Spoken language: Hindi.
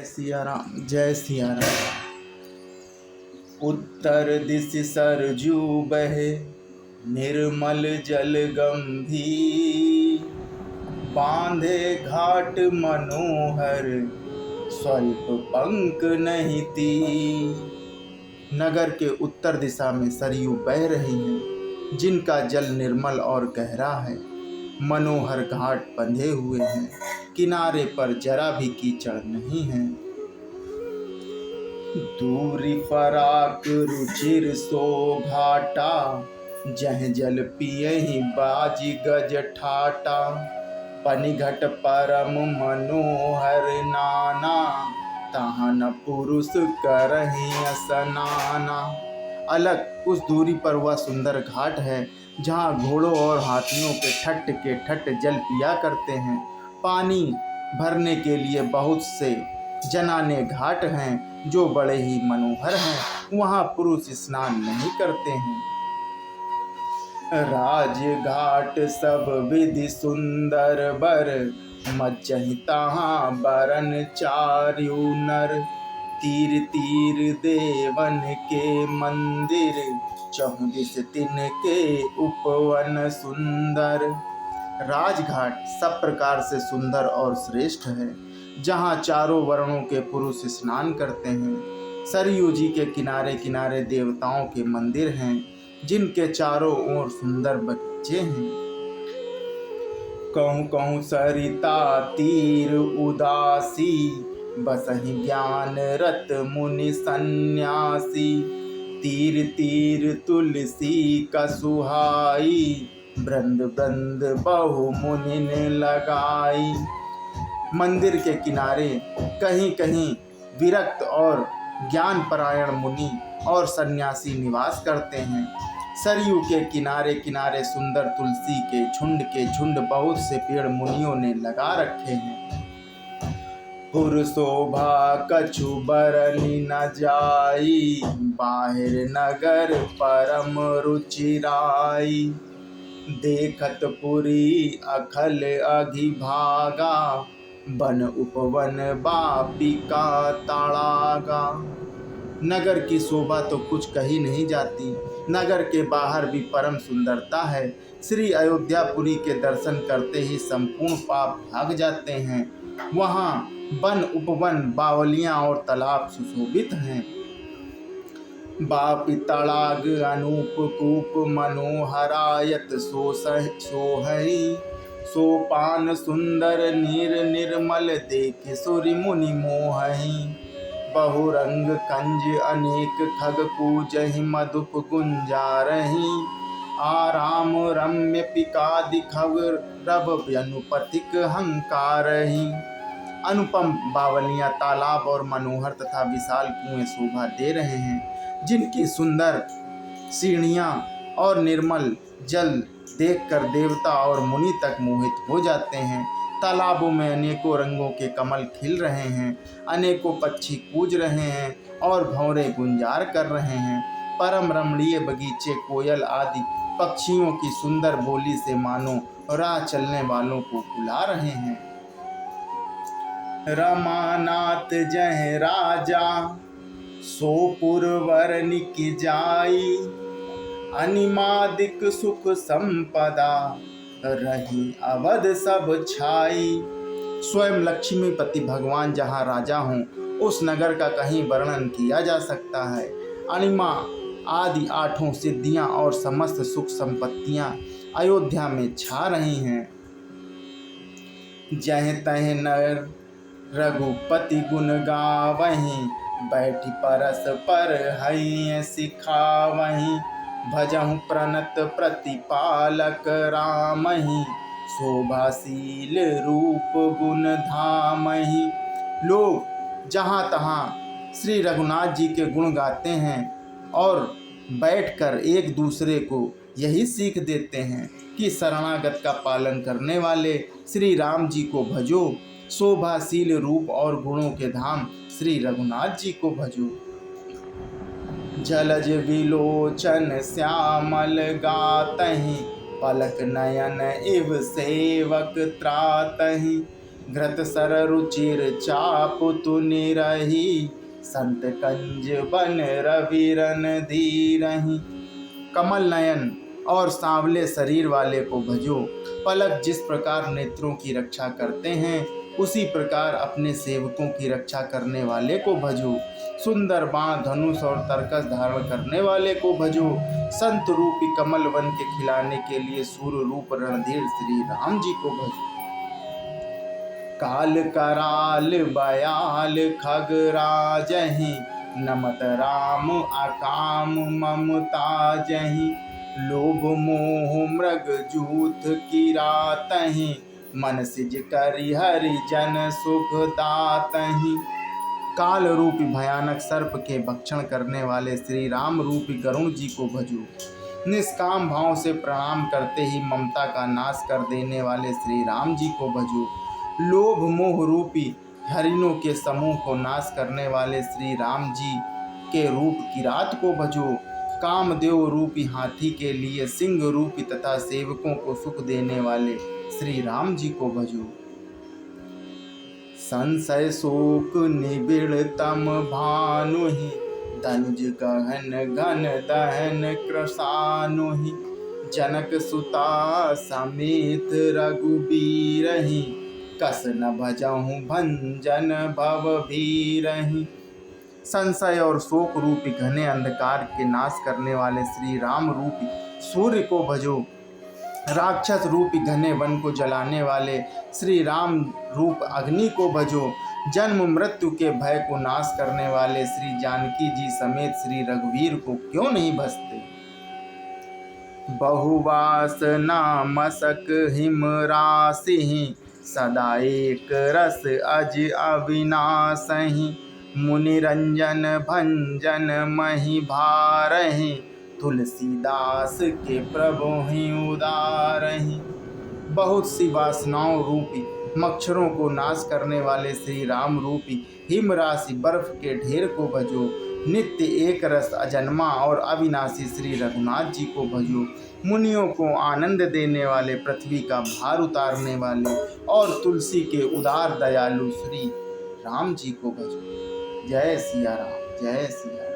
जय सिया राम, जय सिया राम। उत्तर दिश सरजू बहे, निर्मल जल गंभीर। बांधे घाट मनोहर, स्वल्प पंक नहीं तीर। नगर के उत्तर दिशा में सरयू बह रही हैं, जिनका जल निर्मल और गहरा है। मनोहर घाट बंधे हुए हैं, किनारे पर जरा भी कीचड़ नहीं है। दूरी फराक रुचिर सो घाटा, जह जल पिए ही बाजी गज ठाटा। पनिघट परम मनोहर नाना, तहाँ न पुरुष करहि स्नाना। अलग उस दूरी पर वह सुंदर घाट है, जहाँ घोड़ों और हाथियों के ठट जल पिया करते हैं। पानी भरने के लिए बहुत से जनाने घाट हैं, जो बड़े ही मनोहर हैं। वहाँ पुरुष स्नान नहीं करते हैं। राजघाट सब विधि सुंदर बर, मज्जहि तहाँ बरन चार्यू नर। तीर तीर देवन के मंदिर, चहुदिस तिनके उपवन सुंदर। राजघाट सब प्रकार से सुंदर और श्रेष्ठ है, जहाँ चारों वर्णों के पुरुष स्नान करते हैं। सरयू जी के किनारे किनारे देवताओं के मंदिर हैं, जिनके चारों ओर सुंदर बगीचे हैं। कहूँ कहूँ सरिता तीर उदासी, बसहि ज्ञान रत मुनि सन्यासी। तीर तीर तुलसी का सुहाई, बृंद बृंद बहु मुनि ने लगाई। मंदिर के किनारे कहीं कहीं विरक्त और ज्ञान परायण मुनि और सन्यासी निवास करते हैं। सरयू के किनारे किनारे सुंदर तुलसी के झुंड बहुत से पेड़ मुनियों ने लगा रखे हैं। पुर शोभा कछु बरनी न जाई, बाहिर नगर परम रुचिराई। देखत पुरी अखल अघि भागा, बन उपवन बापिका ताड़ागा। नगर की शोभा तो कुछ कही नहीं जाती। नगर के बाहर भी परम सुंदरता है। श्री अयोध्यापुरी के दर्शन करते ही संपूर्ण पाप भाग जाते हैं। वहाँ वन उपवन बावलियाँ और तालाब सुशोभित हैं। बापी तड़ाग अनूप कूप मनोहरायत सोहई। सोपान सुंदर निर्मल, देख सूर्य मुनि मोहई। बहुरंग कंज अनेक खग कूजहि, मधुप गुंजारहि। आराम रम्य पिकादि खग, रव अनुपथिक हंकारहि। अनुपम बावलियाँ, तालाब और मनोहर तथा विशाल कुएं शोभा दे रहे हैं, जिनकी सुंदर सीढ़ियाँ और निर्मल जल देखकर देवता और मुनि तक मोहित हो जाते हैं। तालाबों में अनेकों रंगों के कमल खिल रहे हैं, अनेकों पक्षी कूज रहे हैं और भंवरे गुंजार कर रहे हैं। परम रमणीय बगीचे कोयल आदि पक्षियों की सुंदर बोली से मानो राह चलने वालों को बुला रहे हैं। रमानाथ जय राजा, सोपुर वरनि की जाई। अनिमादिक सुख संपदा, रही अवध सब छाई। स्वयं लक्ष्मीपति भगवान जहाँ राजा हों, उस नगर का कहीं वर्णन किया जा सकता है। अनिमा आदि 8 सिद्धियाँ और समस्त सुख संपत्तियाँ अयोध्या में छा रही हैं। जह तह नर रघुपति गुण गावहीं, बैठी परस पर हई सिखावहीं। भजहु प्रणत प्रतिपालक रामहि, शोभाशील रूप गुण धामहि। लोग जहाँ तहाँ श्री रघुनाथ जी के गुण गाते हैं और बैठकर एक दूसरे को यही सीख देते हैं कि शरणागत का पालन करने वाले श्री राम जी को भजो। शोभाशील रूप और गुणों के धाम श्री रघुनाथ जी को भजो। जलज विलोचन श्यामल गातहि, पलक नयन इव सेवक त्रातहि। घृत सर रुचिर चाप तुनि रही, संत कंज बन रविरन धीरहि। कमल नयन और सांवले शरीर वाले को भजो। पलक जिस प्रकार नेत्रों की रक्षा करते हैं, उसी प्रकार अपने सेवकों की रक्षा करने वाले को भजो। सुंदर बाण धनुष और तरकस धारण करने वाले को भजो। संत रूपी कमल वन के खिलाने के लिए सूर्य रूप रणधीर श्री राम जी को भजो। काल कराल बयाल खगराजहि, नमत राम अकाम ममता जहि। लोभ मोह मृग जूथ किरातहि, मन सिज करि हरि जन सुख दातहि। काल रूपी भयानक सर्प के भक्षण करने वाले श्री राम रूपी गरुण जी को भजो। निष्काम भाव से प्रणाम करते ही ममता का नाश कर देने वाले श्री राम जी को भजो। लोभ मोह रूपी हरिणों के समूह को नाश करने वाले श्री राम जी के रूप किरात को भजो। कामदेव रूपी हाथी के लिए सिंह रूपी तथा सेवकों को सुख देने वाले श्री राम जी को भजो। संशय शोक निबिड़ तम भानुहि, धनुज गहन घन दहन कृशानुहि। जनक सुता समेत रघुबीरहि, कस न भजहु भंजन भव भीरहि। संशय और शोक रूपी घने अंधकार के नाश करने वाले श्री राम रूपी सूर्य को भजो। राक्षस रूपी घने वन को जलाने वाले श्री राम रूप अग्नि को भजो। जन्म मृत्यु के भय को नाश करने वाले श्री जानकी जी समेत श्री रघुवीर को क्यों नहीं भजते। बहुवासना मसक हिम राशि, सदा एक रस अज अविनाशहि। मुनि रंजन भंजन मही भारहि, तुलसीदास के प्रभु ही उदारहि। बहुत सी वासनाओं रूपी मच्छरों को नाश करने वाले श्री राम रूपी हिम राशि बर्फ के ढेर को भजो। नित्य एक रस अजन्मा और अविनाशी श्री रघुनाथ जी को भजो। मुनियों को आनंद देने वाले, पृथ्वी का भार उतारने वाले और तुलसी के उदार दयालु श्री राम जी को भजो। जय सिया राम, जय सिया राम।